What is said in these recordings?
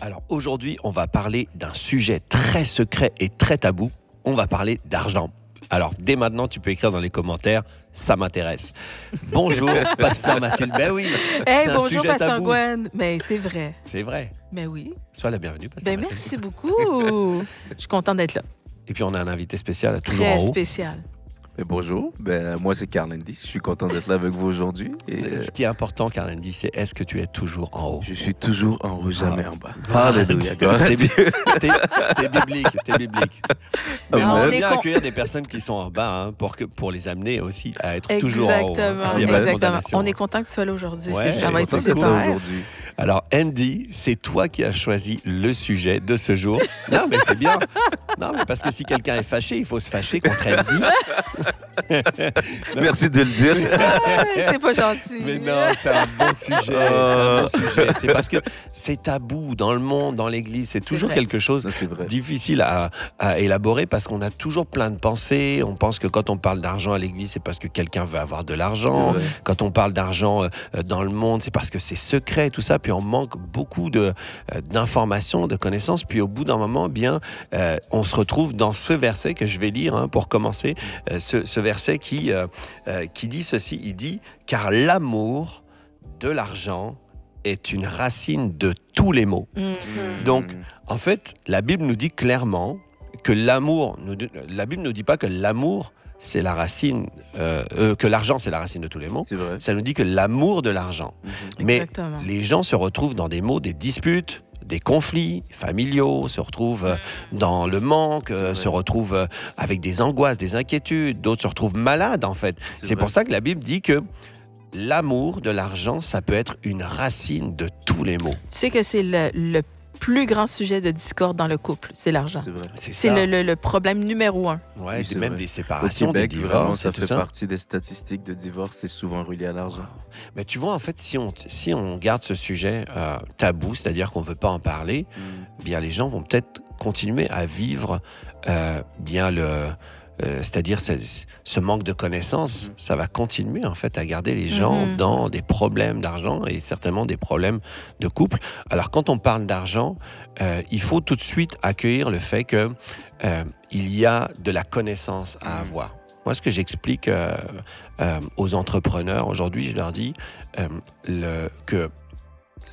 Alors aujourd'hui, on va parler d'un sujet très secret et très tabou. On va parler d'argent. Alors dès maintenant, tu peux écrire dans les commentaires, ça m'intéresse. Bonjour, Pasteur Mathilde. Ben oui, hey, c'est un bonjour, sujet Pasteur tabou. Gwen. Mais c'est vrai. C'est vrai. Mais oui. Sois la bienvenue, Pasteur Ben, Mathilde. merci beaucoup. Je suis contente d'être là. Et puis on a un invité spécial, toujours Très en haut. spécial. Bonjour, moi c'est Carl Andy. Je suis content d'être là avec vous aujourd'hui. Ce qui est important, Carl Andy, c'est est-ce que tu es toujours en haut? Je suis toujours en haut, jamais en bas. Alléluia. Gloire à Dieu. T'es biblique, t'es biblique. Mais Ah, on on veut est bien con- accueillir des personnes qui sont en bas pour les amener aussi à être toujours en haut. Exactement. Il y a pas de Exactement. condamnation. On est content que tu sois là aujourd'hui. Ouais, ça je va suis être content d'être là super. aujourd'hui. Alors, Andy, c'est toi qui as choisi le sujet de ce jour. Non, mais c'est bien. Non, mais parce que si quelqu'un est fâché, il faut se fâcher contre Andy. Merci de le dire. Ah, c'est pas gentil. Mais non, c'est un bon sujet. C'est un bon sujet. C'est parce que c'est tabou dans le monde, dans l'Église. C'est toujours vrai. quelque chose Ça, c'est vrai. difficile à élaborer parce qu'on a toujours plein de pensées. On pense que quand on parle d'argent à l'Église, c'est parce que quelqu'un veut avoir de l'argent. C'est vrai. Quand on parle d'argent dans le monde, c'est parce que c'est secret, tout ça. Puis on manque beaucoup d'informations, de connaissances. Puis au bout d'un moment, on se retrouve dans ce verset que je vais lire pour commencer. Ce verset qui dit ceci. Il dit « Car l'amour de l'argent est une racine de tous les maux. » Donc, en fait, la Bible nous dit clairement que l'amour... La Bible ne nous dit pas que l'amour, c'est la racine... que l'argent, c'est la racine de tous les maux. C'est vrai. Ça nous dit que l'amour de l'argent. Mais Exactement. les gens se retrouvent dans des maux, des disputes, des conflits familiaux, se retrouvent dans le manque, se retrouvent avec des angoisses, des inquiétudes. D'autres se retrouvent malades, en fait. C'est pour ça que la Bible dit que l'amour de l'argent, ça peut être une racine de tous les maux. Tu sais que c'est le plus grand sujet de discorde dans le couple, c'est l'argent. C'est vrai. C'est C'est ça. le problème numéro 1. Ouais, Oui, c'est c'est même vrai. des Au séparations, Québec, des vraiment, divorces ça et tout fait ça. partie des statistiques de divorce. C'est souvent relié à l'argent. Mais tu vois, en fait, si on garde ce sujet tabou, c'est-à-dire qu'on ne veut pas en parler, bien les gens vont peut-être continuer à vivre c'est-à-dire ce manque de connaissances, ça va continuer en fait à garder les gens dans des problèmes d'argent et certainement des problèmes de couple. Alors quand on parle d'argent, il faut tout de suite accueillir le fait que il y a de la connaissance à avoir. Moi, ce que j'explique aux entrepreneurs aujourd'hui, je leur dis que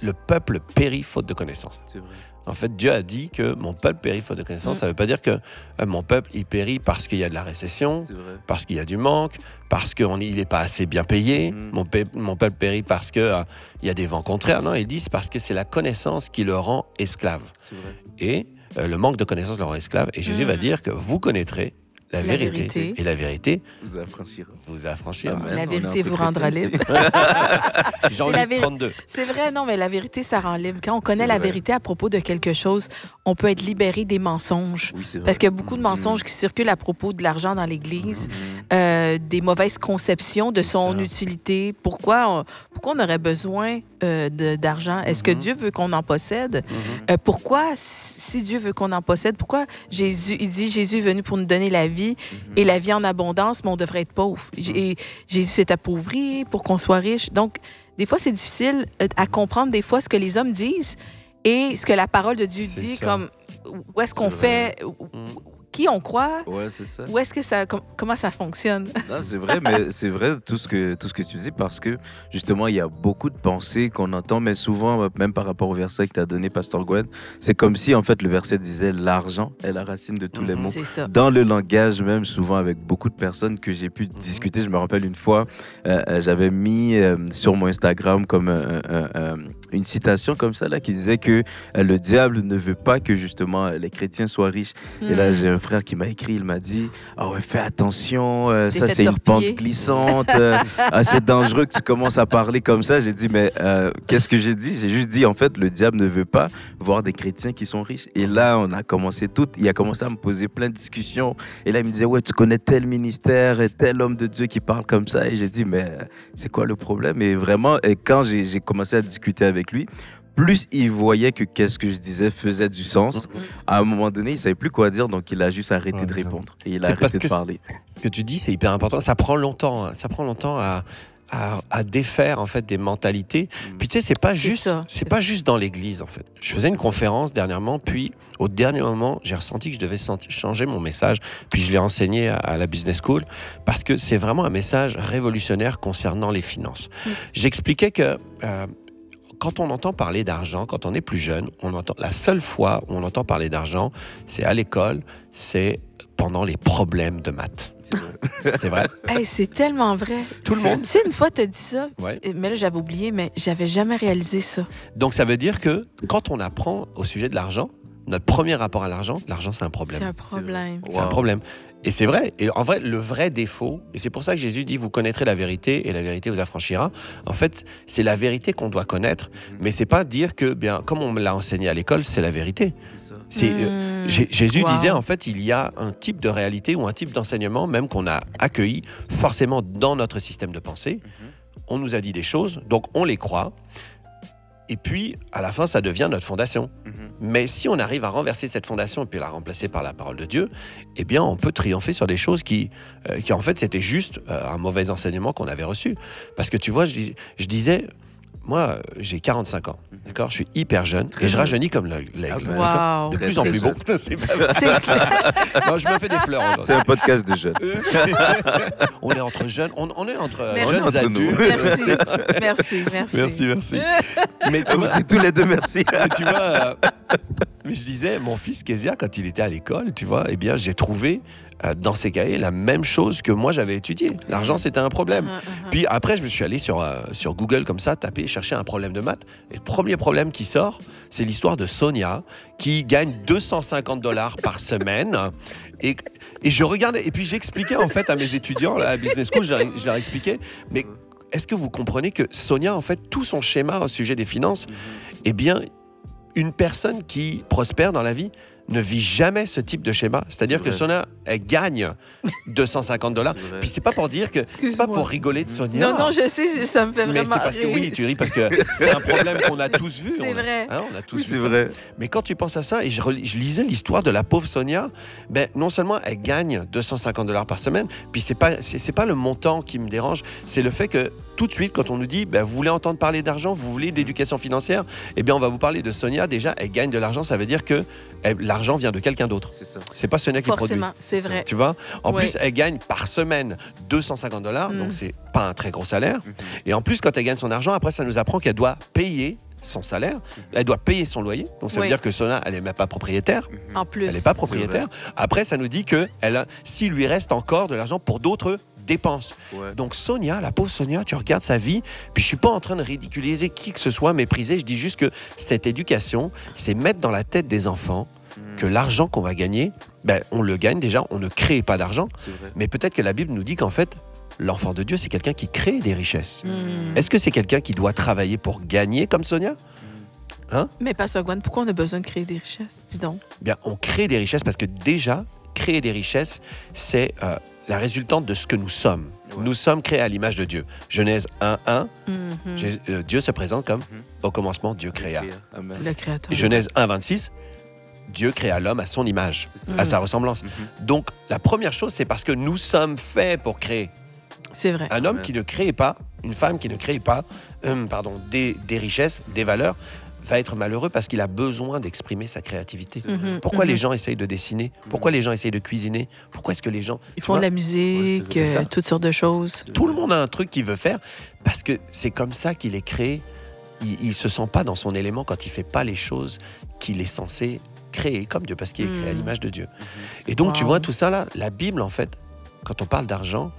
le peuple périt faute de connaissances. C'est vrai. En fait, Dieu a dit que mon peuple périt faute de connaissance. Ça ne veut pas dire que mon peuple, il périt parce qu'il y a de la récession, C'est vrai. parce qu'il y a du manque, parce qu'il n'est pas assez bien payé. Mon peuple périt parce qu'il y a des vents contraires. Non, il dit c'est parce que c'est la connaissance qui le rend esclave. C'est vrai. Et le manque de connaissance le rend esclave. Et Jésus va dire que vous connaîtrez la vérité. Et la vérité Vous affranchira. vous affranchira. Amen. La On est vérité un peu vous rendra chrétien libre. ici. Jean-Luc 32. C'est vrai, non, mais la vérité, ça rend libre. Quand on connaît C'est la vrai. vérité à propos de quelque chose, on peut être libéré des mensonges. Oui, c'est vrai. Parce qu'il y a beaucoup de mensonges qui circulent à propos de l'argent dans l'Église, des mauvaises conceptions de son ça. utilité. Pourquoi on aurait besoin d'argent? Est-ce que Dieu veut qu'on en possède? Pourquoi, si Dieu veut qu'on en possède, pourquoi Jésus est venu pour nous donner la vie et la vie en abondance, mais on devrait être pauvre? Et Jésus s'est appauvri pour qu'on soit riche. Donc, des fois, c'est difficile à comprendre des fois ce que les hommes disent et ce que la parole de Dieu C'est dit, ça. comme où est-ce qu'on C'est fait, qui on croit, Ouais, c'est ça. où est-ce que comment ça fonctionne. Non, c'est vrai, mais c'est vrai tout ce que tu dis parce que justement, il y a beaucoup de pensées qu'on entend, mais souvent, même par rapport au verset que tu as donné, Pasteur Gwen, c'est comme si en fait le verset disait l'argent est la racine de tous les maux. C'est ça. Dans le langage même, souvent avec beaucoup de personnes que j'ai pu discuter, je me rappelle une fois, j'avais mis sur mon Instagram comme une citation comme ça là qui disait que le diable ne veut pas que justement les chrétiens soient riches. Et là, j'ai un frère qui m'a écrit, il m'a dit « Ah ouais, fais attention, Tu t'es ça fait c'est une pente torpiller. glissante, c'est dangereux que tu commences à parler comme ça. » J'ai dit « Mais qu'est-ce que j'ai dit ?» J'ai juste dit « En fait, le diable ne veut pas voir des chrétiens qui sont riches. » Et là, il a commencé à me poser plein de discussions. Et là, il me disait « Ouais, tu connais tel ministère et tel homme de Dieu qui parle comme ça. » Et j'ai dit « Mais c'est quoi le problème ?» Et vraiment, quand j'ai commencé à discuter avec lui, plus il voyait que qu'est-ce que je disais faisait du sens. À un moment donné, il savait plus quoi dire, donc il a juste arrêté de répondre. Et il a C'est parce arrêté de que parler. Ce que tu dis, c'est hyper important. Ça prend longtemps à à défaire en fait des mentalités. Puis tu sais, c'est pas juste dans l'église en fait. Je faisais une conférence dernièrement, puis au dernier moment, j'ai ressenti que je devais changer mon message, puis je l'ai enseigné à la business school parce que c'est vraiment un message révolutionnaire concernant les finances. J'expliquais que quand on entend parler d'argent, quand on est plus jeune, la seule fois où on entend parler d'argent, c'est à l'école, c'est pendant les problèmes de maths. C'est vrai. Hey, c'est tellement vrai. Tout le monde. Tu sais, une fois, tu as dit ça, Ouais. mais là, j'avais oublié, mais j'avais jamais réalisé ça. Donc, ça veut dire que quand on apprend au sujet de l'argent, notre premier rapport à l'argent, c'est un problème. C'est un problème. C'est un problème. Et c'est vrai. Et en vrai, le vrai défaut, et c'est pour ça que Jésus dit, vous connaîtrez la vérité et la vérité vous affranchira. En fait, c'est la vérité qu'on doit connaître, mais c'est pas dire que, bien, comme on me l'a enseigné à l'école, c'est la vérité. Jésus disait, en fait, il y a un type de réalité ou un type d'enseignement, même qu'on a accueilli forcément dans notre système de pensée. On nous a dit des choses, donc on les croit. Et puis, à la fin, ça devient notre fondation. Mais si on arrive à renverser cette fondation et puis la remplacer par la parole de Dieu, eh bien, on peut triompher sur des choses qui en fait, c'était juste un mauvais enseignement qu'on avait reçu. Parce que tu vois, je disais, moi, j'ai 45 ans, d'accord? Je suis hyper jeune et je rajeunis comme l'aigle. Wow. De plus en plus beau. C'est pas vrai. Non, je me fais des fleurs. C'est un podcast de jeunes. On est entre jeunes, on est entre Merci. jeunes Entre nous. adultes. Merci. Mais tu Vous vois, dites tous les deux merci. mais tu vois, mais je disais, mon fils Kezia, quand il était à l'école, tu vois, eh bien, j'ai trouvé dans ses cahiers la même chose que moi j'avais étudié. L'argent, c'était un problème. Puis après, je me suis allé sur Google comme ça, taper, chercher un problème de maths. Et le premier problème qui sort, c'est l'histoire de Sonia qui gagne $250 par semaine. Et je regardais, et puis j'expliquais en fait à mes étudiants là, à Business School, je leur expliquais, mais est-ce que vous comprenez que Sonia, en fait, tout son schéma au sujet des finances, eh bien, une personne qui prospère dans la vie ne vit jamais ce type de schéma. C'est-à-dire que Sonia, elle gagne $250. Puis c'est pas pour dire que... C'est pas pour rigoler de Sonia. Non, je sais, ça me fait Mais vraiment c'est parce que, rire. oui, tu ris parce que c'est un problème qu'on a tous vu. C'est vrai. On a tous vu C'est ça. vrai. Mais quand tu penses à ça, et je lisais l'histoire de la pauvre Sonia, ben, non seulement elle gagne $250 par semaine, puis c'est pas le montant qui me dérange, c'est le fait que tout de suite, quand on nous dit, ben, vous voulez entendre parler d'argent, vous voulez d'éducation financière, eh bien, on va vous parler de Sonia. Déjà, elle gagne de l'argent, ça veut dire que l'argent vient de quelqu'un d'autre. C'est ça. C'est pas Sonia qui produit. Forcément, c'est vrai. Tu vois? En Ouais. plus, elle gagne par semaine $250, donc c'est pas un très gros salaire. Et en plus, quand elle gagne son argent, après, ça nous apprend qu'elle doit payer son salaire, elle doit payer son loyer. Donc ça veut Oui. dire que Sonia, elle n'est même pas propriétaire. En plus. Elle n'est pas propriétaire. Après, ça nous dit que s'il lui reste encore de l'argent pour d'autres dépenses. Ouais. Donc Sonia, la pauvre Sonia, tu regardes sa vie, puis je suis pas en train de ridiculiser qui que ce soit, mépriser. Je dis juste que cette éducation, c'est mettre dans la tête des enfants que l'argent qu'on va gagner, ben, on le gagne déjà, on ne crée pas d'argent. C'est vrai. Mais peut-être que la Bible nous dit qu'en fait, l'enfant de Dieu, c'est quelqu'un qui crée des richesses. Hmm. Est-ce que c'est quelqu'un qui doit travailler pour gagner comme Sonia? Mais Pasteur Gwen, pourquoi on a besoin de créer des richesses? Dis donc. Bien, on crée des richesses parce que déjà, créer des richesses, c'est la résultante de ce que nous sommes. Ouais. Nous sommes créés à l'image de Dieu. Genèse 1:1, Mhm. Dieu se présente comme au commencement, Dieu créa. Amen. Le créateur. Genèse 1:26, Dieu créa l'homme à son image, C'est ça. à sa ressemblance. Donc, la première chose, c'est parce que nous sommes faits pour créer. C'est vrai. Un homme Ouais. qui ne crée pas, une femme qui ne crée pas des richesses, des valeurs, va être malheureux parce qu'il a besoin d'exprimer sa créativité. Mhm, Pourquoi mhm. les gens essayent de dessiner? Pourquoi les gens essayent de cuisiner? Pourquoi est-ce que les gens... Ils tu font vois, de la musique, Ouais, c'est ça. toutes sortes de choses. Tout le monde a un truc qu'il veut faire parce que c'est comme ça qu'il est créé. Il ne se sent pas dans son élément quand il ne fait pas les choses qu'il est censé créer comme Dieu, parce qu'il est créé à l'image de Dieu. Et donc, tu Wow. vois, tout ça là, la Bible, en fait, quand on parle d'argent,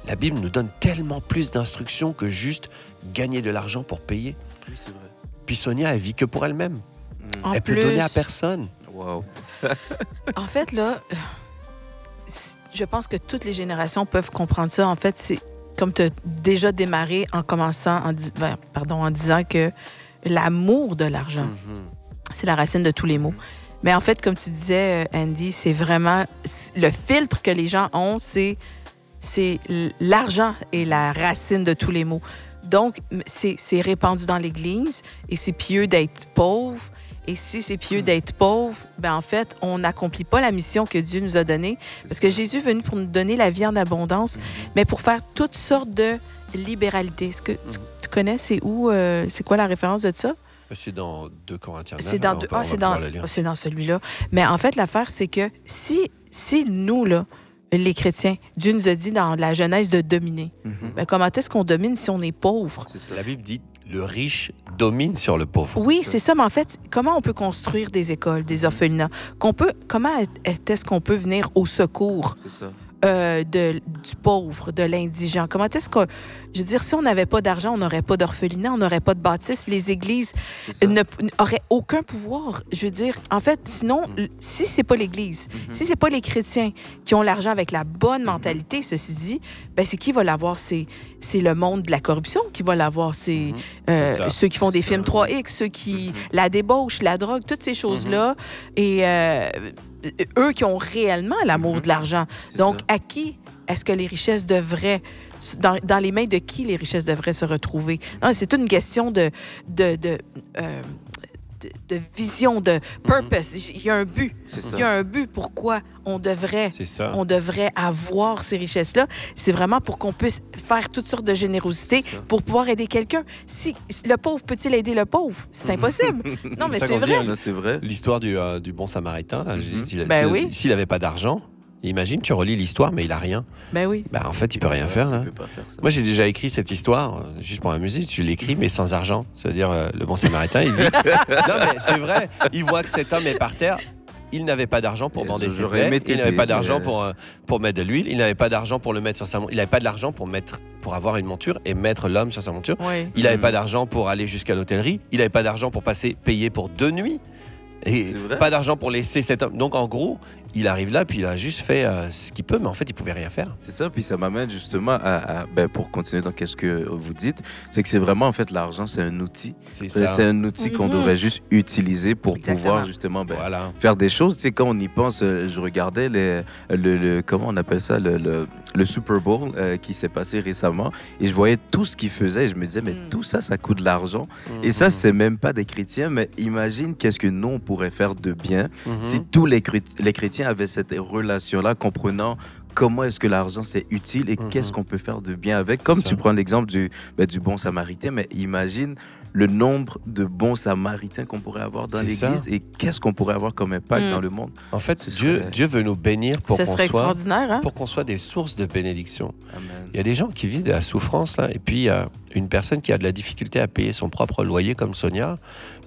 la Bible nous donne tellement plus d'instructions que juste gagner de l'argent pour payer. Oui, c'est vrai. Puis Sonia, elle vit que pour elle-même. En Elle plus, peut donner à personne. Wow. En fait, là, je pense que toutes les générations peuvent comprendre ça. En fait, c'est comme tu as déjà démarré en commençant, en disant que l'amour de l'argent, c'est la racine de tous les maux. Mais en fait, comme tu disais, Andy, c'est vraiment le filtre que les gens ont, c'est l'argent est la racine de tous les maux. Donc, c'est répandu dans l'Église et c'est pieux d'être pauvre. Et si c'est pieux d'être pauvre, ben en fait, on n'accomplit pas la mission que Dieu nous a donnée. Parce que Jésus est venu pour nous donner la vie en abondance, mais pour faire toutes sortes libéralité. Est-ce que tu connais, c'est où, c'est quoi la référence de ça? C'est dans 2 Corinthiens. C'est dans, c'est dans celui-là. Mais en fait, l'affaire, c'est que si nous, là, les chrétiens, Dieu nous a dit dans la Genèse de dominer. Ben, comment est-ce qu'on domine si on est pauvre? La Bible dit le riche domine sur le pauvre. Oui, c'est ça. Mais en fait, comment on peut construire des écoles, des orphelinats? Comment est-ce qu'on peut venir au secours? C'est ça. Du pauvre, de l'indigent. Comment est-ce que... Je veux dire, si on n'avait pas d'argent, on n'aurait pas d'orphelinat, on n'aurait pas de bâtisse. Les églises n'auraient aucun pouvoir. Je veux dire, en fait, sinon, si c'est pas l'Église, si c'est pas les chrétiens qui ont l'argent avec la bonne mentalité, ceci dit, ben c'est qui va l'avoir? C'est le monde de la corruption qui va l'avoir. C'est ceux qui font des films 3X, ceux qui... La débauche, la drogue, toutes ces choses-là. Et... eux qui ont réellement l'amour de l'argent. Donc, à qui est-ce que les richesses devraient... Dans les mains de qui les richesses devraient se retrouver? C'est une question de vision, de purpose. Il y a un but. Il y a un but pourquoi on devrait avoir ces richesses-là. C'est vraiment pour qu'on puisse faire toutes sortes de générosité pour pouvoir aider quelqu'un. Si le pauvre peut-il aider le pauvre? C'est impossible. Non, mais c'est vrai. C'est vrai. L'histoire du bon samaritain, là, s'il n'avait pas d'argent, imagine, tu relis l'histoire, mais il a rien. Ben oui. Ben, en fait, il peut rien faire, là. Moi, j'ai déjà écrit cette histoire, juste pour la musique. Tu l'écris, mais sans argent. C'est-à-dire, le bon samaritain, il vit. Non, mais c'est vrai. Il voit que cet homme est par terre. Il n'avait pas d'argent pour vendre ses plaies. Il n'avait pas d'argent pour mettre de l'huile. Il n'avait pas d'argent pour le mettre sur sa monture. Il n'avait pas d'argent pour avoir une monture et mettre l'homme sur sa monture. Oui. Il n'avait pas d'argent pour aller jusqu'à l'hôtellerie. Il n'avait pas d'argent pour payer pour 2 nuits. Et pas d'argent pour laisser cet homme. Donc, en gros, il arrive là, puis il a juste fait ce qu'il peut, mais en fait, il pouvait rien faire. C'est ça, puis ça m'amène justement pour continuer dans ce que vous dites, c'est que c'est vraiment, en fait, l'argent, c'est un outil. C'est un outil qu'on devrait juste utiliser pour pouvoir, justement, faire des choses. Tu sais, quand on y pense, je regardais comment on appelle ça, le Super Bowl qui s'est passé récemment, et je voyais tout ce qu'ils faisaient, et je me disais, mais tout ça, ça coûte de l'argent. Et ça, c'est même pas des chrétiens, mais imagine qu'est-ce que nous, on pourrait faire de bien si tous les chrétiens avaient cette relation-là, comprenant comment est-ce que l'argent c'est utile et qu'est-ce qu'on peut faire de bien avec. Comme tu prends l'exemple du bon samaritain, mais imagine le nombre de bons samaritains qu'on pourrait avoir dans l'Église et qu'est-ce qu'on pourrait avoir comme impact dans le monde. En fait, Dieu veut nous bénir pour qu'on soit des sources de bénédiction. Amen. Il y a des gens qui vivent de la souffrance, là, et puis une personne qui a de la difficulté à payer son propre loyer, comme Sonia,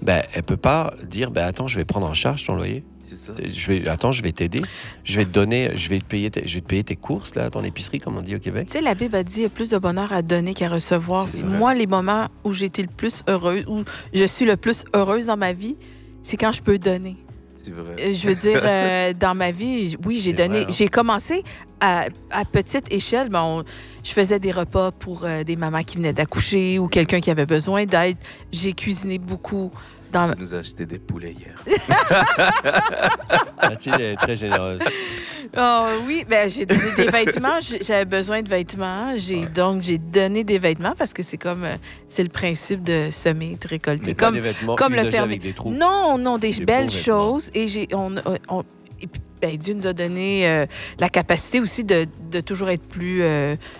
elle ne peut pas dire attends, je vais prendre en charge ton loyer. Je vais t'aider. Je vais te payer tes courses là, à ton épicerie, comme on dit au Québec. Tu sais, la Bible a dit il y a plus de bonheur à donner qu'à recevoir. Moi, les moments où j'ai été le plus heureuse, où je suis le plus heureuse dans ma vie, c'est quand je peux donner. C'est vrai. Je veux dire, dans ma vie, oui, j'ai donné. Vrai, hein? J'ai commencé à petite échelle. Je faisais des repas pour des mamans qui venaient d'accoucher ou quelqu'un qui avait besoin d'aide. J'ai cuisiné beaucoup. Tu nous as acheté des poulets hier. Mathilde est très généreuse. Oh oui, j'ai donné des vêtements. J'avais besoin de vêtements. Donc, j'ai donné des vêtements parce que c'est le principe de semer, de récolter. Mais comme, pas des vêtements comme le faire avec des trous. Non, des belles choses. Et Dieu nous a donné la capacité aussi de toujours être plus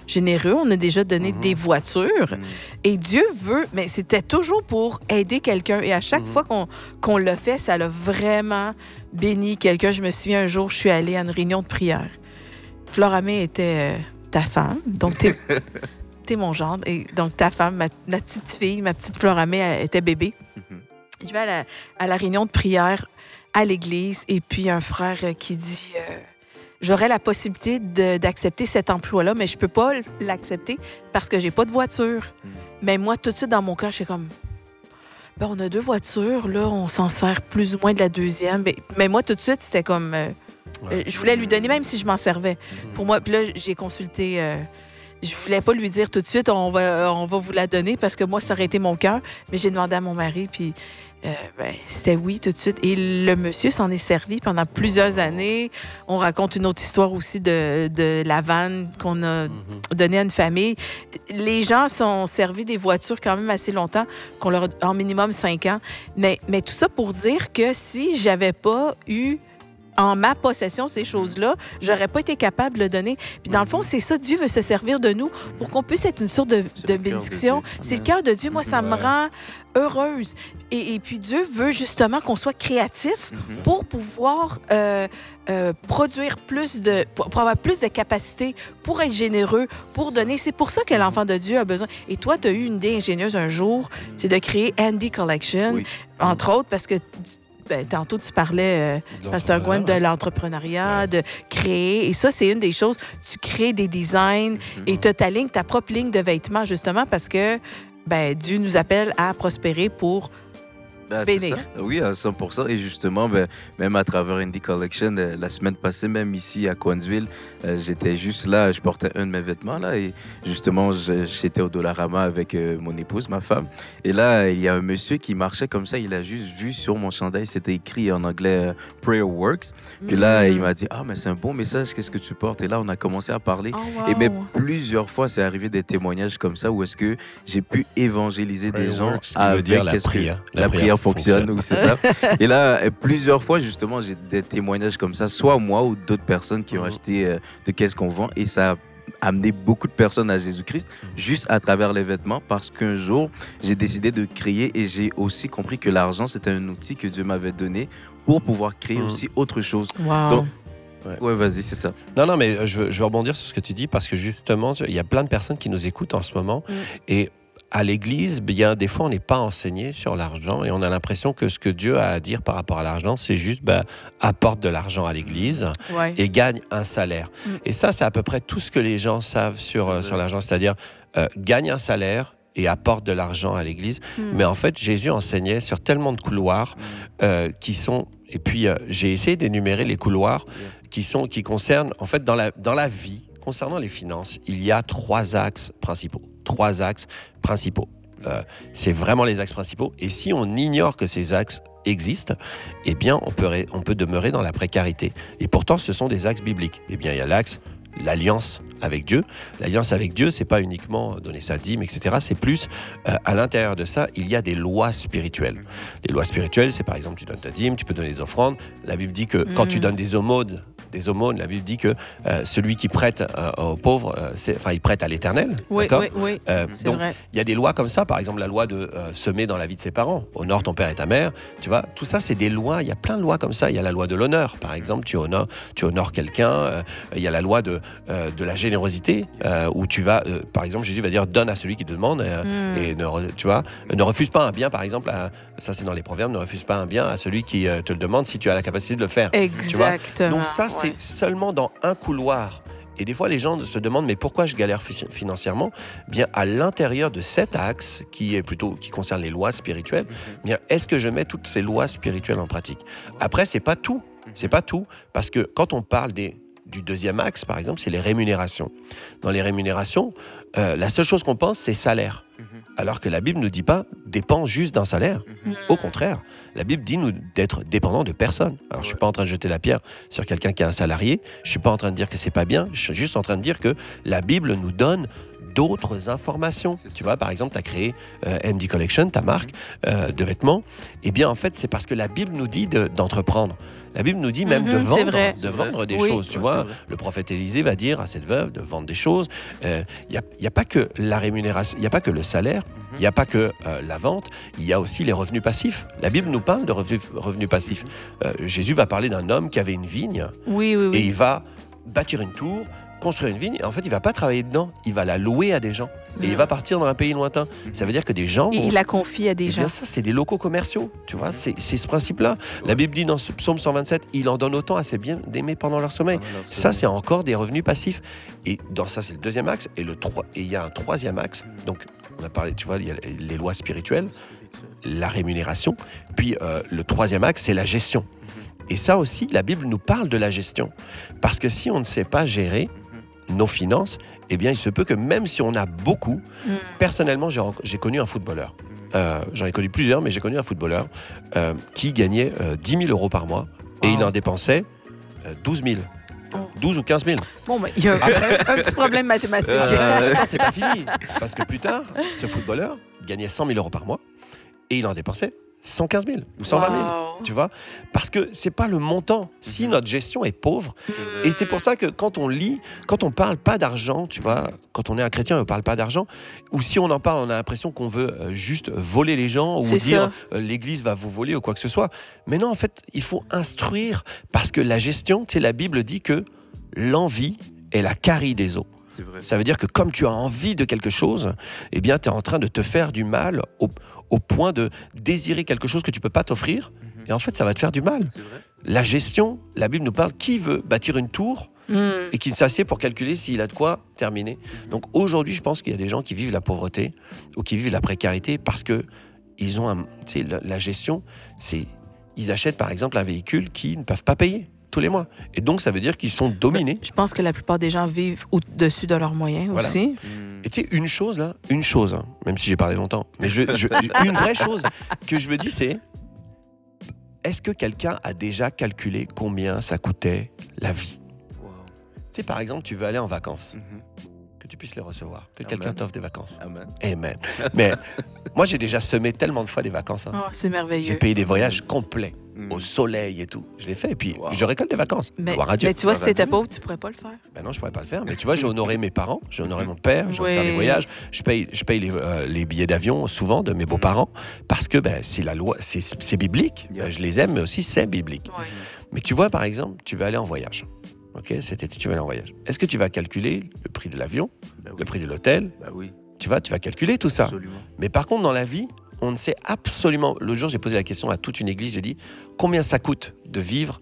généreux. On a déjà donné des voitures. Et Dieu veut, mais c'était toujours pour aider quelqu'un. Et à chaque fois qu'on l'a fait, ça l'a vraiment béni quelqu'un. Je me souviens, un jour, je suis allée à une réunion de prière. Floramé était ta femme, donc t'es mon gendre. Et donc, ta femme, ma petite fille, ma petite Floramé, elle était bébé. Je vais à la réunion de prière à l'église, et puis un frère qui dit j'aurais la possibilité d'accepter cet emploi-là, mais je peux pas l'accepter parce que j'ai pas de voiture. Mais moi, tout de suite, dans mon cœur, je suis comme on a 2 voitures, là, on s'en sert plus ou moins de la deuxième. Mais moi, tout de suite, c'était comme je voulais lui donner, même si je m'en servais. Pour moi, puis là, j'ai consulté... je voulais pas lui dire tout de suite, on va vous la donner, parce que moi, ça aurait été mon cœur. Mais j'ai demandé à mon mari, puis c'était oui tout de suite. Et le monsieur s'en est servi pendant plusieurs années. On raconte une autre histoire aussi de la vanne qu'on a donnée à une famille. Les gens sont servis des voitures quand même assez longtemps, qu'on leur a en minimum 5 ans. Mais tout ça pour dire que si j'avais pas eu en ma possession ces choses-là, j'aurais pas été capable de le donner. Puis dans le fond, c'est ça, Dieu veut se servir de nous pour qu'on puisse être une sorte de bénédiction. C'est le cœur de Dieu. Moi, ça me rend heureuse. Et puis Dieu veut justement qu'on soit créatif pour pouvoir produire pour avoir plus de capacité, pour être généreux, pour donner. C'est pour ça que l'enfant de Dieu a besoin. Et toi, tu as eu une idée ingénieuse un jour, c'est de créer Andy Collection, entre autres, parce que tantôt, tu parlais, Pasteur Gwen, de l'entrepreneuriat, de créer. Et ça, c'est une des choses. Tu crées des designs et tu as ta propre ligne de vêtements, justement, parce que Dieu nous appelle à prospérer pour bénir. Oui, à 100%. Et justement, même à travers Indie Collection, la semaine passée, même ici à Coansville, j'étais juste là, je portais un de mes vêtements là, et justement, j'étais au Dollarama avec mon épouse, ma femme. Et là, il y a un monsieur qui marchait comme ça, il a juste vu sur mon chandail, c'était écrit en anglais Prayer Works. Puis là, il m'a dit, mais c'est un bon message, qu'est-ce que tu portes? Et là, on a commencé à parler. Et mais plusieurs fois, c'est arrivé des témoignages comme ça où est-ce que j'ai pu évangéliser des gens avec la prière fonctionne, oui, c'est ça. Et là, plusieurs fois, justement, j'ai des témoignages comme ça, soit moi ou d'autres personnes qui ont acheté de qu'est-ce qu'on vend, et ça a amené beaucoup de personnes à Jésus-Christ juste à travers les vêtements, parce qu'un jour, j'ai décidé de créer, et j'ai aussi compris que l'argent, c'était un outil que Dieu m'avait donné pour pouvoir créer aussi autre chose. Wow. Donc, ouais, vas-y, c'est ça. Non, mais je veux rebondir sur ce que tu dis, parce que justement, il y a plein de personnes qui nous écoutent en ce moment, et à l'église, bien, des fois, on n'est pas enseigné sur l'argent et on a l'impression que ce que Dieu a à dire par rapport à l'argent, c'est juste apporte de l'argent à l'église et gagne un salaire. Et ça, c'est à peu près tout ce que les gens savent sur l'argent, c'est-à-dire gagne un salaire et apporte de l'argent à l'église. Mais en fait, Jésus enseignait sur tellement de couloirs qui sont... Et puis, j'ai essayé d'énumérer les couloirs qui concernent, en fait, dans la vie, concernant les finances, il y a trois axes principaux. C'est vraiment les axes principaux. Et si on ignore que ces axes existent, eh bien, on peut demeurer dans la précarité. Et pourtant, ce sont des axes bibliques. Eh bien, il y a l'axe, l'alliance avec Dieu. L'alliance avec Dieu, c'est pas uniquement donner sa dîme, etc. C'est plus, à l'intérieur de ça, il y a des lois spirituelles. Les lois spirituelles, c'est par exemple, tu donnes ta dîme, tu peux donner des offrandes. La Bible dit que quand tu donnes des aumônes, la Bible dit que celui qui prête aux pauvres, il prête à l'Éternel. Oui, d'accord? oui, c'est donc, vrai. il y a des lois comme ça, par exemple la loi de semer dans la vie de ses parents. Honore ton père et ta mère. Tu vois, tout ça, c'est des lois. Il y a plein de lois comme ça. Il y a la loi de l'honneur, par exemple. Tu honores quelqu'un. Il y a la loi de la générosité, où tu vas, par exemple, Jésus va dire donne à celui qui te demande, et ne refuse pas un bien, par exemple. Ça, c'est dans les Proverbes. Ne refuse pas un bien à celui qui te le demande si tu as la capacité de le faire. Exactement. Tu vois? Donc ça, c'est seulement dans un couloir. Et des fois, les gens se demandent, mais pourquoi je galère financièrement? Bien, à l'intérieur de cet axe, qui concerne les lois spirituelles, bien, est-ce que je mets toutes ces lois spirituelles en pratique? Après, c'est pas tout. C'est pas tout. Parce que quand on parle du deuxième axe, par exemple, c'est les rémunérations. Dans les rémunérations, la seule chose qu'on pense, c'est salaire. Alors que la Bible ne dit pas dépend juste d'un salaire. Au contraire, la Bible dit nous d'être dépendants de personne. Alors, je suis pas en train de jeter la pierre sur quelqu'un qui est un salarié. Je suis pas en train de dire que c'est pas bien. Je suis juste en train de dire que la Bible nous donne d'autres informations. Tu vois, par exemple, tu as créé MD Collection, ta marque de vêtements. Eh bien, en fait, c'est parce que la Bible nous dit d'entreprendre. La Bible nous dit même de vendre des choses. Tu vois, le prophète Élisée va dire à cette veuve de vendre des choses. Il n'y a pas que la rémunération, il n'y a pas que le salaire, il n'y a pas que la vente, il y a aussi les revenus passifs. La Bible nous parle de revenus passifs. Jésus va parler d'un homme qui avait une vigne et il va bâtir une tour, construire une vigne, et en fait, il va pas travailler dedans, il va la louer à des gens. Et il va partir dans un pays lointain. Ça veut dire que des gens il la confie à des gens. Bien ça, c'est des locaux commerciaux. Tu vois, c'est ce principe-là. La Bible dit dans ce psaume 127, il en donne autant à ses bien-aimés pendant leur sommeil. Ça, c'est encore des revenus passifs. Et dans ça, c'est le deuxième axe. Et il y a un troisième axe. Donc, on a parlé, tu vois, il y a les lois spirituelles, la rémunération. Puis, le troisième axe, c'est la gestion. Et ça aussi, la Bible nous parle de la gestion. Parce que si on ne sait pas gérer nos finances, eh bien, il se peut que même si on a beaucoup, personnellement, j'ai connu un footballeur. J'en ai connu plusieurs, mais j'ai connu un footballeur qui gagnait 10 000 euros par mois et il en dépensait 12 000. 12 ou 15 000. Bon, ben, il y a un petit problème mathématique. C'est pas fini. Parce que plus tard, ce footballeur gagnait 100 000 euros par mois et il en dépensait 115 000 ou 120 000, Wow. tu vois? Parce que c'est pas le montant. Si notre gestion est pauvre, et c'est pour ça que quand on lit, quand on parle pas d'argent, tu vois, quand on est un chrétien et on parle pas d'argent, ou si on en parle, on a l'impression qu'on veut juste voler les gens ou C'est dire l'Église va vous voler ou quoi que ce soit. Mais non, en fait, il faut instruire parce que la gestion, tu sais, la Bible dit que l'envie est la carie des os. C'est vrai. Ça veut dire que comme tu as envie de quelque chose, eh bien, tu es en train de te faire du mal au point de désirer quelque chose que tu ne peux pas t'offrir. Et en fait, ça va te faire du mal. C'est vrai. La gestion, la Bible nous parle, qui veut bâtir une tour et qui s'assied pour calculer s'il a de quoi terminer. Donc aujourd'hui, je pense qu'il y a des gens qui vivent la pauvreté ou qui vivent la précarité parce que ils ont tu sais, la gestion, c'est ils achètent par exemple un véhicule qu'ils ne peuvent pas payer tous les mois. Et donc, ça veut dire qu'ils sont dominés. Je pense que la plupart des gens vivent au-dessus de leurs moyens Voilà. aussi. Et tu sais, une chose, hein, même si j'ai parlé longtemps, mais une vraie chose que je me dis, c'est est-ce que quelqu'un a déjà calculé combien ça coûtait la vie? Wow. Tu sais, par exemple, tu veux aller en vacances, Mhm. que tu puisses les recevoir, que Amen. quelqu'un t'offre des vacances. Amen. Amen. Mais moi, j'ai déjà semé tellement de fois des vacances. Hein. Oh, c'est merveilleux. J'ai payé des voyages complets, Mhm. au soleil et tout. Je l'ai fait, et puis Wow. je récolte des vacances. Gloire à Dieu. Mais tu vois, si Gloire à t'étais Dieu. pauvre, tu pourrais pas le faire. Ben non, je pourrais pas le faire. Mais tu vois, j'ai honoré mes parents, j'ai honoré mon père, j'ai offert Oui. des voyages. Je paye les billets d'avion souvent de mes beaux-parents parce que ben, c'est la loi, c'est biblique. Yeah. Ben, je les aime, mais aussi c'est biblique. Ouais. Mais tu vois, par exemple, tu vas aller en voyage. Ok, cet été, tu vas aller en voyage. Est-ce que tu vas calculer le prix de l'avion, Bah oui. le prix de l'hôtel? Bah oui, Tu vas calculer tout ça. absolument. Mais par contre, dans la vie, on ne sait absolument. Le jour, j'ai posé la question à toute une église. J'ai dit combien ça coûte de vivre,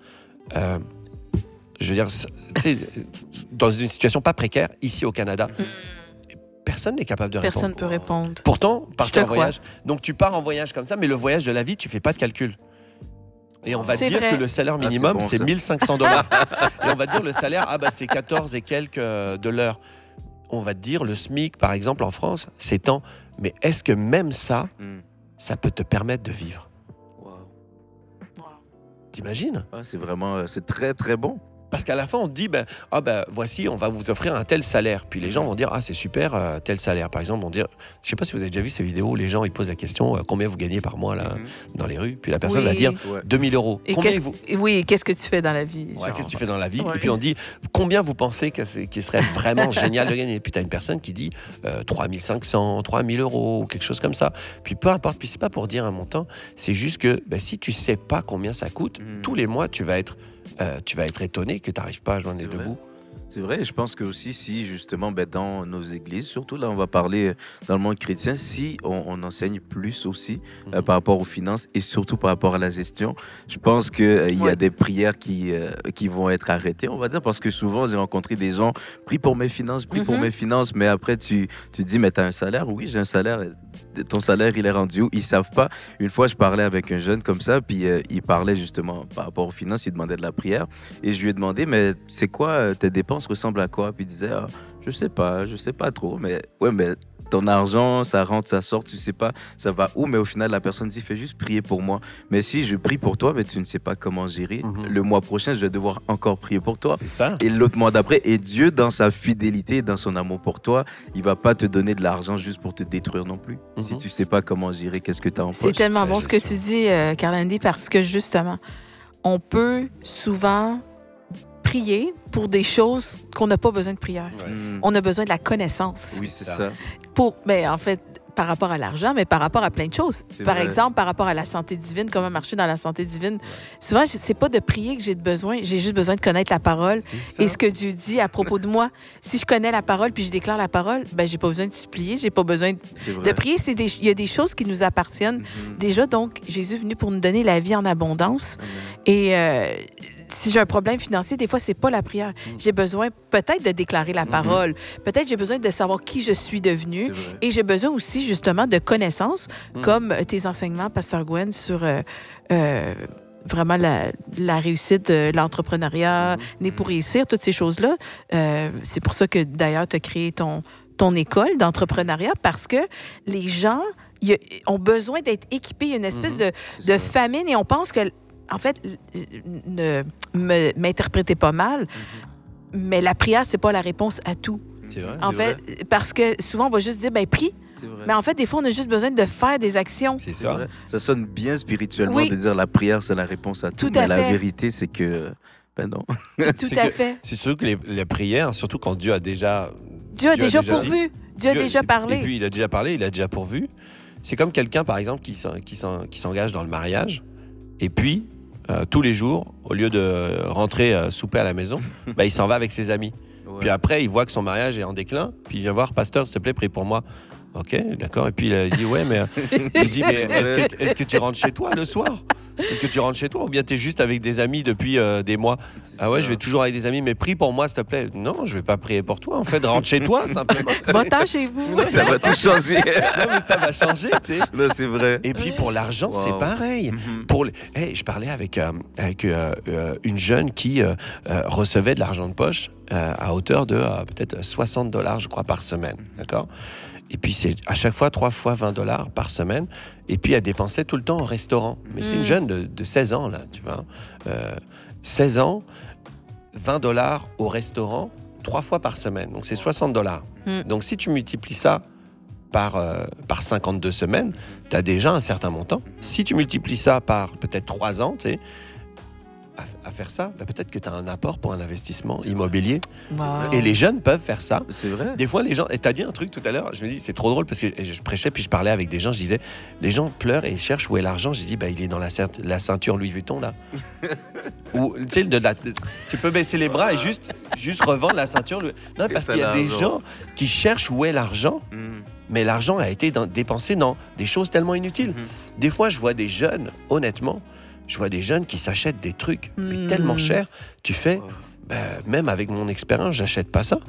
je veux dire, tu sais, dans une situation pas précaire ici au Canada. Et personne n'est capable de Personne ne répondre. peut répondre. Pourtant, Je partir te en crois. voyage. Donc tu pars en voyage comme ça, mais le voyage de la vie, tu fais pas de calcul. Et on va C'est dire vrai. que le salaire c'est minimum, bon, c'est ça. 1500 $. Et on va dire le salaire, c'est 14 et quelques de l'heure. On va te dire le SMIC, par exemple, en France, c'est tant. Mais est-ce que même ça, Mhm. ça peut te permettre de vivre? Wow. Wow. T'imagines? Ah, c'est vraiment, c'est très très bon. Parce qu'à la fin, on te dit, voici, on va vous offrir un tel salaire. Puis les gens vont dire, ah, c'est super, tel salaire. Par exemple, on va dire, je sais pas si vous avez déjà vu ces vidéos où les gens, ils posent la question, combien vous gagnez par mois, là, dans les rues? Puis la personne va Oui. dire, Ouais. 2000 €. Et combien qu'est-ce que tu fais dans la vie? Ouais, genre? qu'est-ce que tu fais dans la vie? Ouais. Et puis on dit, combien vous pensez qu'il serait vraiment génial de gagner? Puis tu as une personne qui dit 3500, 3000 € ou quelque chose comme ça. Puis peu importe, puis c'est pas pour dire un montant, c'est juste que si tu sais pas combien ça coûte, tous les mois, tu vas être étonné que tu n'arrives pas à joindre les deux vrai. bouts. C'est vrai, et je pense que aussi si justement dans nos églises, surtout là on va parler dans le monde chrétien, si on enseigne plus aussi par rapport aux finances et surtout par rapport à la gestion, je pense qu'il y a Ouais. des prières qui vont être arrêtées, on va dire, parce que souvent j'ai rencontré des gens, prie pour mes finances, prie pour mes finances, mais après tu dis, mais tu as un salaire? Oui, j'ai un salaire. Ton salaire, il est rendu où? Ils savent pas. Une fois, je parlais avec un jeune comme ça, puis il parlait justement par rapport aux finances, il demandait de la prière. Et je lui ai demandé, mais c'est quoi, tes dépenses ressemblent à quoi? Puis il disait, je sais pas trop. Mais ouais, mais ton argent, ça rentre, ça sort, tu sais pas, ça va où? Mais au final, la personne dit, fais juste prier pour moi. Mais si je prie pour toi, mais tu ne sais pas comment gérer. Le mois prochain, je vais devoir encore prier pour toi. C'est ça. Et l'autre mois d'après, et Dieu, dans sa fidélité, dans son amour pour toi, il va pas te donner de l'argent juste pour te détruire non plus. Si tu sais pas comment gérer, qu'est-ce que tu as en C'est poche? tellement bon je ce que sais. tu dis, Carl-Andy, parce que justement, on peut souvent prier pour des choses qu'on n'a pas besoin de prière. On a besoin de la connaissance. Oui, c'est ça. ça. En fait, par rapport à l'argent, mais par rapport à plein de choses. C'est Par vrai. exemple, par rapport à la santé divine, comment marcher dans la santé divine. Souvent, c'est pas de prier que j'ai besoin, j'ai juste besoin de connaître la parole et ce que Dieu dit à propos de moi. Si je connais la parole puis je déclare la parole, j'ai pas besoin de supplier, j'ai pas besoin C'est de vrai. prier. Il y a des choses qui nous appartiennent. Déjà, donc, Jésus est venu pour nous donner la vie en abondance. Et si j'ai un problème financier, des fois, c'est pas la prière. J'ai besoin peut-être de déclarer la parole. Peut-être j'ai besoin de savoir qui je suis devenu. C'est vrai. Et j'ai besoin aussi, justement, de connaissances, comme tes enseignements, Pasteur Gwen, sur vraiment la réussite de l'entrepreneuriat, né pour réussir, toutes ces choses-là. C'est pour ça que, d'ailleurs, tu as créé ton école d'entrepreneuriat, parce que les gens ont besoin d'être équipés. Il y a une espèce de ça. famine et on pense que, en fait, ne m'interprétez pas mal, mais la prière, c'est pas la réponse à tout. C'est vrai. En fait, parce que souvent, on va juste dire, ben, prie. C'est vrai. Mais en fait, des fois, on a juste besoin de faire des actions. C'est C'est ça. vrai. Ça sonne bien spirituellement Oui. de dire la prière, c'est la réponse à tout. Tout à mais la fait. vérité, c'est que, ben non. Tout C'est à que- fait. C'est sûr que les prières, surtout quand Dieu a déjà... Dieu a déjà dit. pourvu. Dieu a déjà parlé. Et puis, il a déjà parlé, il a déjà pourvu. C'est comme quelqu'un, par exemple, qui s'engage dans le mariage. Et puis, tous les jours, au lieu de rentrer souper à la maison, il s'en va avec ses amis. Ouais. Puis après, il voit que son mariage est en déclin. Puis il vient voir, pasteur, s'il te plaît, prie pour moi. Ok, d'accord. Et puis il dit, ouais, mais, il dit, mais est-ce que tu rentres chez toi le soir? Est-ce que tu rentres chez toi ou bien tu es juste avec des amis depuis des mois? Ah ouais, je vais toujours avec des amis, mais prie pour moi, s'il te plaît. Non, je vais pas prier pour toi. En fait, rentre chez toi, simplement. Va-t'en chez vous. Ça va tout changer. Non, mais ça va changer, tu sais. Non, c'est vrai. Et puis pour l'argent, Wow. c'est pareil. Mhm. Hey, je parlais avec une jeune qui recevait de l'argent de poche à hauteur de peut-être $60, je crois, par semaine. D'accord? Et puis c'est à chaque fois 3 fois $20 par semaine. Et puis elle dépensait tout le temps au restaurant. Mais c'est une jeune de 16 ans, là, tu vois. 16 ans, $20 au restaurant, 3 fois par semaine. Donc c'est $60. Donc si tu multiplies ça par 52 semaines, tu as déjà un certain montant. Si tu multiplies ça par peut-être 3 ans, tu sais, à faire ça, peut-être que tu as un apport pour un investissement immobilier. Wow. Et les jeunes peuvent faire ça. C'est vrai. Des fois, les gens... Et tu as dit un truc tout à l'heure, je me dis, c'est trop drôle parce que je prêchais, puis je parlais avec des gens, je disais, les gens pleurent et cherchent où est l'argent. J'ai dit, il est dans la ceinture Louis Vuitton, là. Ou, tu sais, tu peux baisser les bras et juste revendre la ceinture. Non, parce ça, qu'il y a des l'argent. gens qui cherchent où est l'argent, mais l'argent a été dépensé dans des choses tellement inutiles. Des fois, je vois des jeunes, honnêtement, qui s'achètent des trucs mais tellement chers. Tu fais, même avec mon expérience, j'achète pas ça.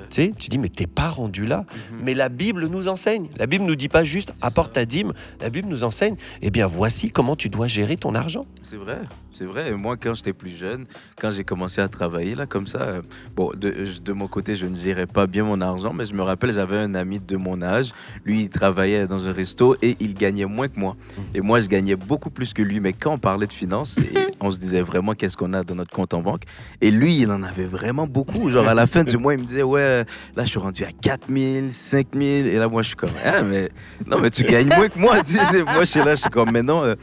Tu sais, tu dis, mais t'es pas rendu là. Mais la Bible nous enseigne. La Bible nous dit pas juste, apporte ta dîme. La Bible nous enseigne, eh bien, voici comment tu dois gérer ton argent. C'est vrai, c'est vrai. Et moi, quand j'étais plus jeune, quand j'ai commencé à travailler là comme ça, de mon côté, je ne gérais pas bien mon argent, mais je me rappelle, j'avais un ami de mon âge. Lui, il travaillait dans un resto et il gagnait moins que moi. Et moi, je gagnais beaucoup plus que lui. Mais quand on parlait de finances, on se disait vraiment qu'est-ce qu'on a dans notre compte en banque. Et lui, il en avait vraiment beaucoup. Genre à la fin du mois, il me disait, ouais, là, je suis rendu à 4 000, 5 000. Et là, moi, je suis comme, mais non, mais tu gagnes moins que moi. Tu sais, moi, je suis comme, mais non,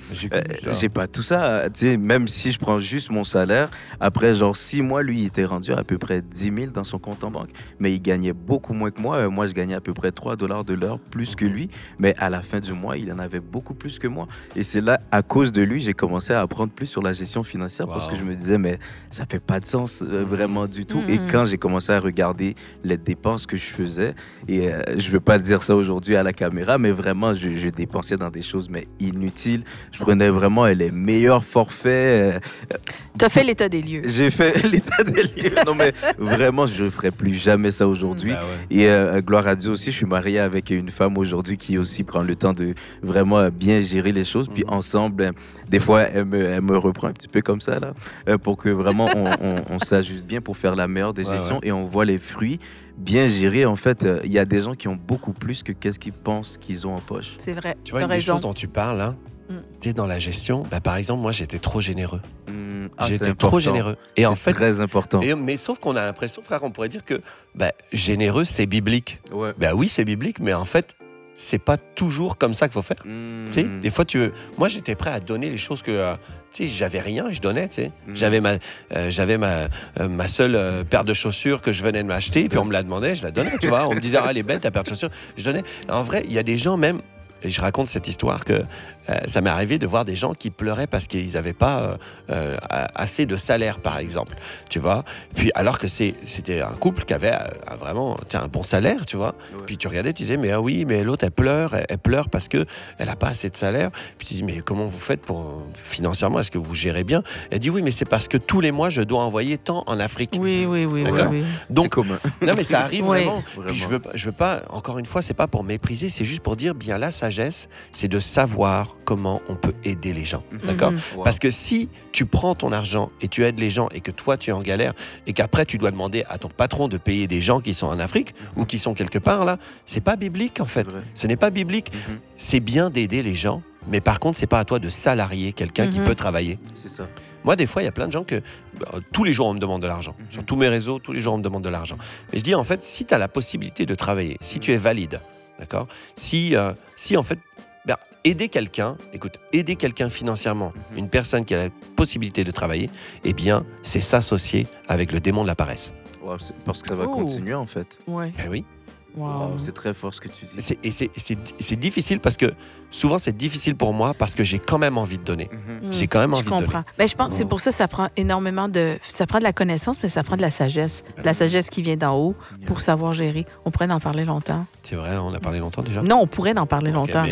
j'ai pas tout ça. Tu sais, même si je prends juste mon salaire, après genre 6 mois, lui, il était rendu à peu près 10 000 dans son compte en banque. Mais il gagnait beaucoup moins que moi. Moi, je gagnais à peu près $3 de l'heure plus que lui. Mais à la fin du mois, il en avait beaucoup plus que moi. Et c'est là, à cause de lui, j'ai commencé à apprendre plus sur la gestion financière parce que je me disais, mais ça fait pas de sens vraiment du tout. Et quand j'ai commencé à regarder les dépenses que je faisais, et je veux pas dire ça aujourd'hui à la caméra, mais vraiment, je dépensais dans des choses mais inutiles. Je prenais vraiment les meilleurs forfaits. Tu as fait l'état des lieux. J'ai fait l'état des lieux. Non, mais vraiment, je ne ferai plus jamais ça aujourd'hui. ouais. Et gloire à Dieu aussi, je suis marié avec une femme aujourd'hui qui aussi prend le temps de vraiment bien gérer les choses. Puis ensemble, des fois, elle me reprend un petit peu comme ça, là, pour que vraiment on s'ajuste bien pour faire la meilleure des gestions et on voit les fruits bien gérés. En fait, il y a des gens qui ont beaucoup plus que qu'est-ce qu'ils pensent qu'ils ont en poche. C'est vrai. Tu vois, T'as une des raison. choses dont tu parles, hein, tu sais, dans la gestion, par exemple, moi, j'étais trop généreux. C'est J'étais important. trop généreux. Et en fait, très important. mais sauf qu'on a l'impression, frère, on pourrait dire que généreux, c'est biblique. Ouais. Oui, c'est biblique, mais en fait, c'est pas toujours comme ça qu'il faut faire. Tu sais, des fois, moi, j'étais prêt à donner les choses que, tu sais, j'avais rien, je donnais, tu sais. J'avais ma seule paire de chaussures que je venais de m'acheter, puis on me la demandait, je la donnais, tu vois. On me disait, elle est belle ta paire de chaussures, je donnais. En vrai, il y a des gens même, et je raconte cette histoire que ça m'est arrivé de voir des gens qui pleuraient parce qu'ils n'avaient pas assez de salaire, par exemple, tu vois. Puis alors que c'était un couple qui avait vraiment un bon salaire, tu vois. Ouais. Puis tu regardais, tu disais, mais oui, mais l'autre, elle pleure parce qu'elle n'a pas assez de salaire. Puis tu dis, mais comment vous faites financièrement, est-ce que vous gérez bien? Elle dit, oui, mais c'est parce que tous les mois, je dois envoyer tant en Afrique. Oui. Donc, c'est commun. Non, mais ça arrive vraiment. Vraiment. Puis je veux pas, encore une fois, c'est pas pour mépriser, c'est juste pour dire, bien, la sagesse, c'est de savoir comment on peut aider les gens, d'accord? Wow. Parce que si tu prends ton argent et tu aides les gens et que toi tu es en galère et qu'après tu dois demander à ton patron de payer des gens qui sont en Afrique ou qui sont quelque part là, c'est pas biblique en fait. Ce n'est pas biblique. C'est bien d'aider les gens, Mais par contre, c'est pas à toi de salarier quelqu'un qui peut travailler. C'est ça. Moi, des fois, il y a plein de gens que tous les jours, on me demande de l'argent. Sur tous mes réseaux, tous les jours, on me demande de l'argent. Mais je dis, en fait, si tu as la possibilité de travailler, si tu es valide, d'accord, si en fait, aider quelqu'un, aider quelqu'un financièrement, une personne qui a la possibilité de travailler, eh bien, c'est s'associer avec le démon de la paresse. Wow, parce que ça va continuer, en fait. Ouais. Eh oui. Wow, c'est très fort ce que tu dis. C'est difficile parce que souvent c'est difficile pour moi parce que j'ai quand même envie de donner. J'ai quand même envie de donner. Je comprends. Mais je pense que c'est pour ça que ça prend énormément ça prend de la connaissance, mais ça prend de la sagesse. La sagesse qui vient d'en haut pour savoir gérer. On pourrait en parler longtemps. C'est vrai, on a parlé longtemps déjà? Non, on pourrait en parler longtemps.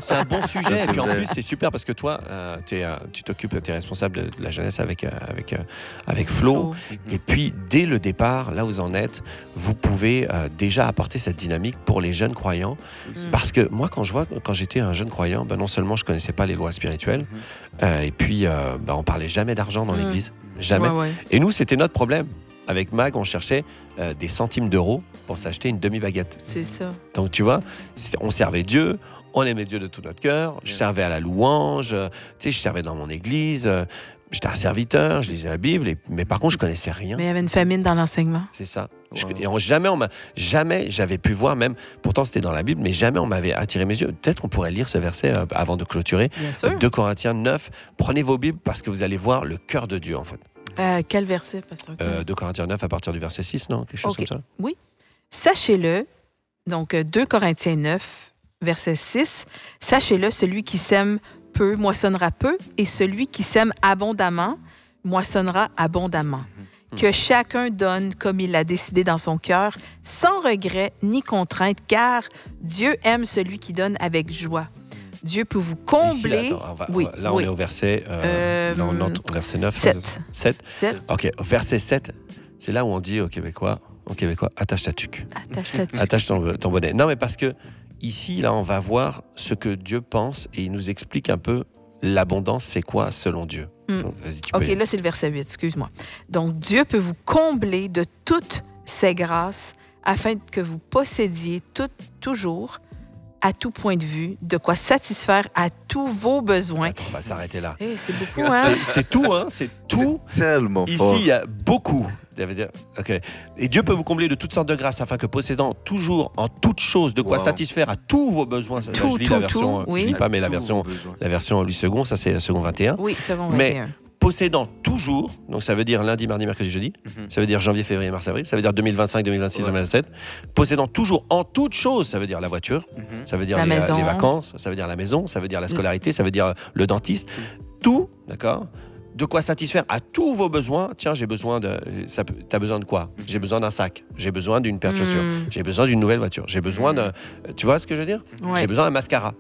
C'est un bon sujet. Et puis en plus, c'est super parce que toi, tu t'occupes, tu es responsable de la jeunesse avec Flo. Et puis, dès le départ, là où vous en êtes, vous pouvez déjà apporter cette dynamique pour les jeunes croyants. Parce que moi, quand j'étais un jeune croyant, non seulement je ne connaissais pas les lois spirituelles, et puis on ne parlait jamais d'argent dans l'église. Jamais. Ouais. Et nous, c'était notre problème. Avec Mag, on cherchait des centimes d'euros pour s'acheter une demi-baguette. C'est ça. Donc, tu vois, on servait Dieu, on aimait Dieu de tout notre cœur. Je servais à la louange, je servais dans mon église. J'étais un serviteur, je lisais la Bible, mais par contre, je connaissais rien. Mais il y avait une famine dans l'enseignement. C'est ça. Wow. Et jamais j'avais pu voir, même, pourtant c'était dans la Bible, mais jamais on m'avait attiré mes yeux. Peut-être qu'on pourrait lire ce verset avant de clôturer. 2 Corinthiens 9. Prenez vos Bibles parce que vous allez voir le cœur de Dieu, en fait. Quel verset, pasteur? 2 Corinthiens 9 à partir du verset 6, non? Quelque chose comme ça? Oui. Sachez-le, donc 2 Corinthiens 9, verset 6. Sachez-le, celui qui sème peu moissonnera peu, et celui qui sème abondamment moissonnera abondamment. Que chacun donne comme il l'a décidé dans son cœur, sans regret ni contrainte, car Dieu aime celui qui donne avec joie. Dieu peut vous combler. Ici, là, on est au verset, verset 9. 7. OK, verset 7, c'est là où on dit aux Québécois, attache ta tuque. Attache ton bonnet. Non, mais parce que ici, là, on va voir ce que Dieu pense et il nous explique un peu l'abondance, c'est quoi selon Dieu. Donc, OK, là, c'est le verset 8, excuse-moi. Donc, Dieu peut vous combler de toutes ses grâces afin que vous possédiez toujours, à tout point de vue, de quoi satisfaire à tous vos besoins. Attends, on va s'arrêter là. Hey, c'est beaucoup, hein? C'est tout, hein? C'est tout. C'est tellement fort. Ici, il y a beaucoup. Okay. Et Dieu peut vous combler de toutes sortes de grâces afin que possédant toujours en toutes choses de quoi satisfaire à tous vos besoins. Là, je lis la version, je lis pas, mais la version Louis II, ça c'est second 21. Oui, second 21. Mais possédant toujours, donc ça veut dire lundi, mardi, mercredi, jeudi, ça veut dire janvier, février, mars, avril, ça veut dire 2025, 2026, 2027. Possédant toujours en toutes choses, ça veut dire la voiture, ça veut dire les vacances, ça veut dire la maison, ça veut dire la scolarité, ça veut dire le dentiste. Tout, d'accord? De quoi satisfaire à tous vos besoins. Tiens, j'ai besoin t'as besoin de quoi? J'ai besoin d'un sac. J'ai besoin d'une paire de chaussures. J'ai besoin d'une nouvelle voiture. J'ai besoin de... Tu vois ce que je veux dire? J'ai besoin d'un mascara.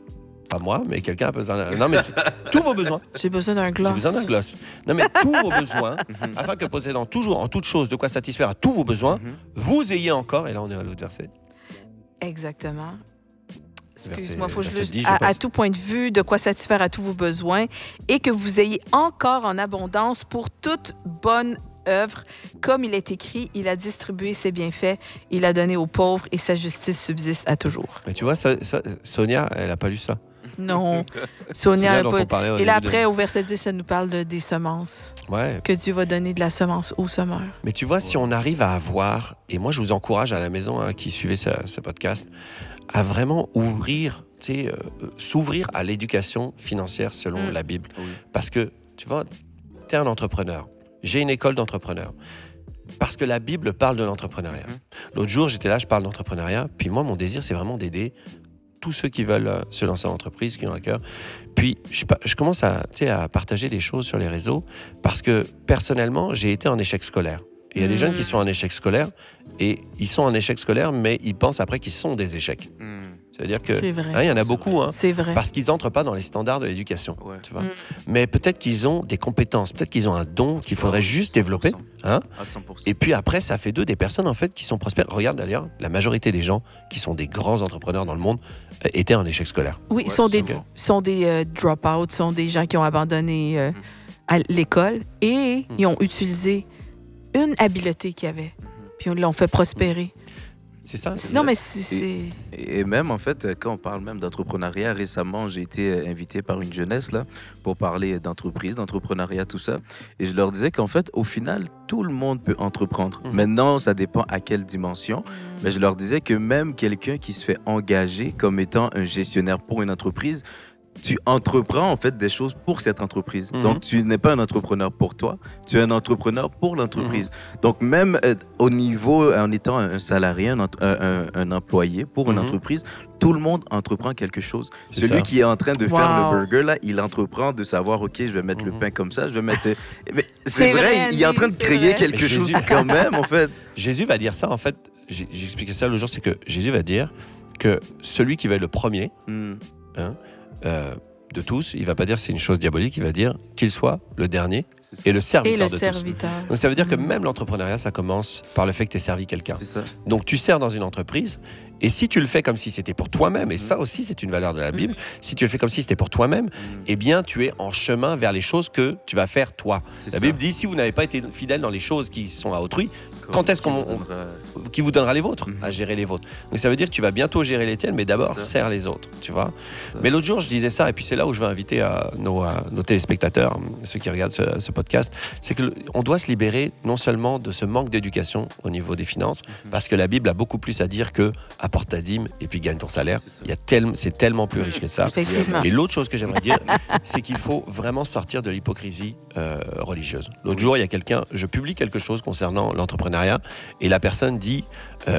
Pas moi, mais quelqu'un a besoin d'un... Non, mais c'est tous vos besoins. J'ai besoin d'un gloss. J'ai besoin d'un gloss. Non, mais tous vos besoins, afin que possédant toujours en toute chose de quoi satisfaire à tous vos besoins, vous ayez encore... Et là, on est à l'autre verset. Exactement. Excuse-moi, il faut que je le dise. À tout point de vue, de quoi satisfaire à tous vos besoins et que vous ayez encore en abondance pour toute bonne œuvre. Comme il est écrit, il a distribué ses bienfaits, il a donné aux pauvres et sa justice subsiste à toujours. Mais tu vois, Sonia, elle n'a pas lu ça. Non. Sonia n'a pas... Et là, après, au verset 10, ça nous parle des semences. Ouais. Que Dieu va donner de la semence aux semeurs. Mais tu vois, si on arrive à avoir, et moi, je vous encourage à la maison qui suivez ce podcast, à vraiment s'ouvrir à l'éducation financière selon la Bible. Oui. Parce que, tu vois, tu es un entrepreneur. J'ai une école d'entrepreneur. Parce que la Bible parle de l'entrepreneuriat. L'autre jour, j'étais là, je parle d'entrepreneuriat. Puis moi, mon désir, c'est vraiment d'aider tous ceux qui veulent se lancer en entreprise, qui ont à cœur. Puis, je commence à partager des choses sur les réseaux parce que, personnellement, j'ai été en échec scolaire. Et il y a des jeunes qui sont en échec scolaire et ils sont en échec scolaire, mais ils pensent après qu'ils sont des échecs. C'est-à-dire que il y en a beaucoup, c'est vrai. Parce qu'ils n'entrent pas dans les standards de l'éducation. Tu vois. Mais peut-être qu'ils ont des compétences, peut-être qu'ils ont un don qu'il faudrait juste développer. Hein? À 100%. Et puis après, ça fait d'eux des personnes en fait qui sont prospères. Regarde d'ailleurs, la majorité des gens qui sont des grands entrepreneurs dans le monde étaient en échec scolaire. Oui, sont des drop-outs, sont des gens qui ont abandonné à l'école et ils ont utilisé une habileté qu'ils avaient, puis ils l'ont fait prospérer. C'est ça. Non, mais c'est... Et même, en fait, quand on parle même d'entrepreneuriat, récemment, j'ai été invité par une jeunesse là, pour parler d'entreprise, d'entrepreneuriat, tout ça. Et je leur disais qu'en fait, au final, tout le monde peut entreprendre. Maintenant, ça dépend à quelle dimension. Mais je leur disais que même quelqu'un qui se fait engager comme étant un gestionnaire pour une entreprise, tu entreprends en fait des choses pour cette entreprise. Donc, tu n'es pas un entrepreneur pour toi, tu es un entrepreneur pour l'entreprise. Donc, même au niveau, en étant un salarié, un employé pour une entreprise, tout le monde entreprend quelque chose. Celui qui est en train de faire le burger, là, il entreprend de savoir, OK, je vais mettre le pain comme ça, je vais mettre... Mais c'est vrai, il est en train de créer quelque chose quand même, en fait. Jésus va dire ça, en fait, j'ai expliqué ça le jour, c'est que Jésus va dire que celui qui va être le premier, de tous, il ne va pas dire c'est une chose diabolique, il va dire qu'il soit le dernier et le serviteur de tous. Donc ça veut dire que même l'entrepreneuriat, ça commence par le fait que tu aies servi quelqu'un. Donc tu sers dans une entreprise, et si tu le fais comme si c'était pour toi-même, et ça aussi c'est une valeur de la Bible, si tu le fais comme si c'était pour toi-même, eh bien tu es en chemin vers les choses que tu vas faire toi. La Bible dit, si vous n'avez pas été fidèle dans les choses qui sont à autrui, quand est-ce qui vous donnera les vôtres, à gérer les vôtres. Donc ça veut dire que tu vas bientôt gérer les tiennes, mais d'abord sers les autres, tu vois. Mais l'autre jour je disais ça, et puis c'est là où je vais inviter nos téléspectateurs, ceux qui regardent ce podcast, c'est qu'on doit se libérer non seulement de ce manque d'éducation au niveau des finances, parce que la Bible a beaucoup plus à dire que apporte ta dîme et puis gagne ton salaire. C'est tellement plus riche que ça. Et l'autre chose que j'aimerais dire, c'est qu'il faut vraiment sortir de l'hypocrisie religieuse. L'autre jour, il y a quelqu'un, je publie quelque chose concernant l'entrepreneuriat, et la personne dit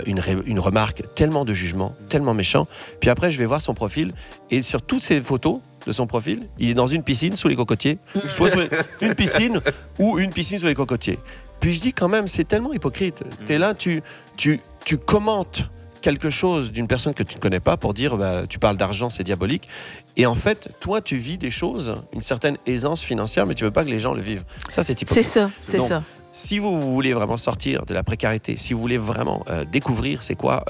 une remarque tellement de jugement, tellement méchant, puis après je vais voir son profil, et sur toutes ces photos de son profil, il est dans une piscine sous les cocotiers, soit une piscine ou une piscine sous les cocotiers. Puis je dis quand même, c'est tellement hypocrite. T'es là, tu commentes quelque chose d'une personne que tu ne connais pas pour dire tu parles d'argent, c'est diabolique. Et en fait, toi, tu vis des choses, une certaine aisance financière, mais tu veux pas que les gens le vivent. Ça, c'est hypocrite. C'est ça. Si vous voulez vraiment sortir de la précarité, si vous voulez vraiment découvrir c'est quoi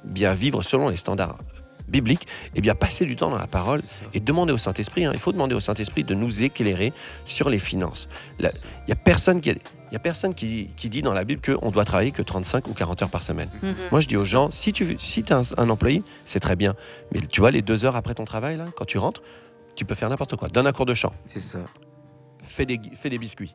bien vivre selon les standards bibliques, eh bien passer du temps dans la parole et demander au Saint-Esprit, il faut demander au Saint-Esprit de nous éclairer sur les finances. Il n'y a personne qui dit dans la Bible qu'on doit travailler que 35 ou 40 heures par semaine. Moi, je dis aux gens, si tu es un employé, c'est très bien. Mais tu vois, les 2 heures après ton travail, là, quand tu rentres, tu peux faire n'importe quoi. Donne un cours de chant. C'est ça. Fais des biscuits,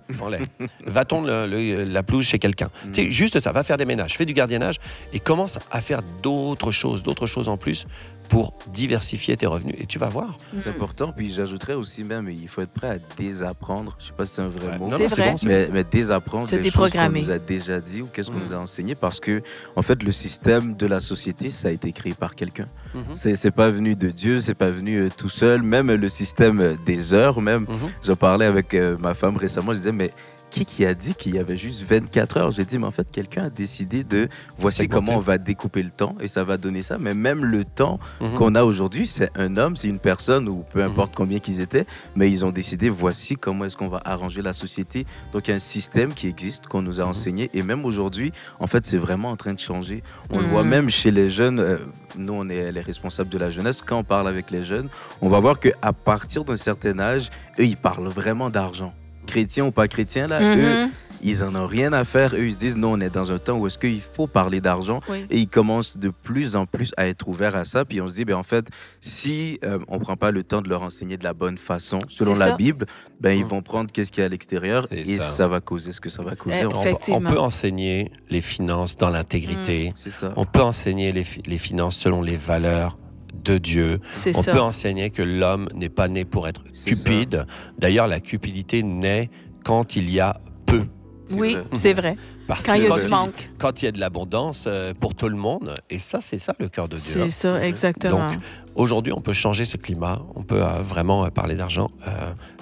va tondre la pelouse chez quelqu'un. Tu sais, juste ça, va faire des ménages, fais du gardiennage et commence à faire d'autres choses en plus pour diversifier tes revenus. Et tu vas voir. C'est important. Puis j'ajouterais aussi même, il faut être prêt à désapprendre. Je ne sais pas si c'est un vrai mot. C'est vrai. Mais désapprendre se des choses qu'on nous a déjà dit ou qu'est-ce qu'on nous a enseigné. Parce que, en fait, le système de la société, ça a été créé par quelqu'un. C'est pas venu de Dieu, c'est pas venu tout seul. Même le système des heures, même. J'en parlais avec ma femme récemment, je disais, mais qui a dit qu'il y avait juste 24 heures? J'ai dit, mais en fait, quelqu'un a décidé de voici comment on va découper le temps et ça va donner ça. Mais même le temps qu'on a aujourd'hui, c'est un homme, c'est une personne ou peu importe combien qu'ils étaient, mais ils ont décidé voici comment est-ce qu'on va arranger la société. Donc, il y a un système qui existe, qu'on nous a enseigné et même aujourd'hui, en fait, c'est vraiment en train de changer. On le voit même chez les jeunes. Nous, on est les responsables de la jeunesse. Quand on parle avec les jeunes, on va voir qu'à partir d'un certain âge, eux, ils parlent vraiment d'argent. Chrétiens ou pas chrétiens, là, eux, ils en ont rien à faire. Eux, ils se disent, non, on est dans un temps où est-ce qu'il faut parler d'argent. Et ils commencent de plus en plus à être ouverts à ça. Puis on se dit, en fait, si on ne prend pas le temps de leur enseigner de la bonne façon, selon la Bible, ils vont prendre qu'est-ce qu'il y a à l'extérieur et ça va causer ce que ça va causer. On peut enseigner les finances dans l'intégrité. On peut enseigner les finances selon les valeurs de Dieu. On peut enseigner que l'homme n'est pas né pour être cupide. D'ailleurs, la cupidité naît quand il y a peu. Oui, c'est vrai. Parce quand il y a du manque. Quand il y a de l'abondance pour tout le monde. Et ça, c'est ça le cœur de Dieu. C'est ça, exactement. Donc, aujourd'hui, on peut changer ce climat. On peut vraiment parler d'argent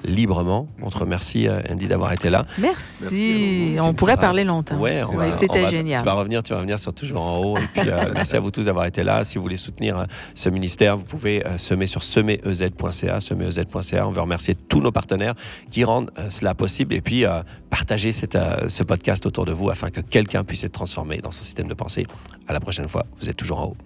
librement. On te remercie, Andy, d'avoir été là. Merci. On pourrait parler longtemps. Ouais, c'était génial. Tu vas revenir sur Toujours en haut. Et puis, merci à vous tous d'avoir été là. Si vous voulez soutenir ce ministère, vous pouvez semer sur semerez.ca. On veut remercier tous nos partenaires qui rendent cela possible. Et puis, partagez ce podcast autour de vous afin que quelqu'un puisse être transformé dans son système de pensée. À la prochaine fois. Vous êtes toujours en haut.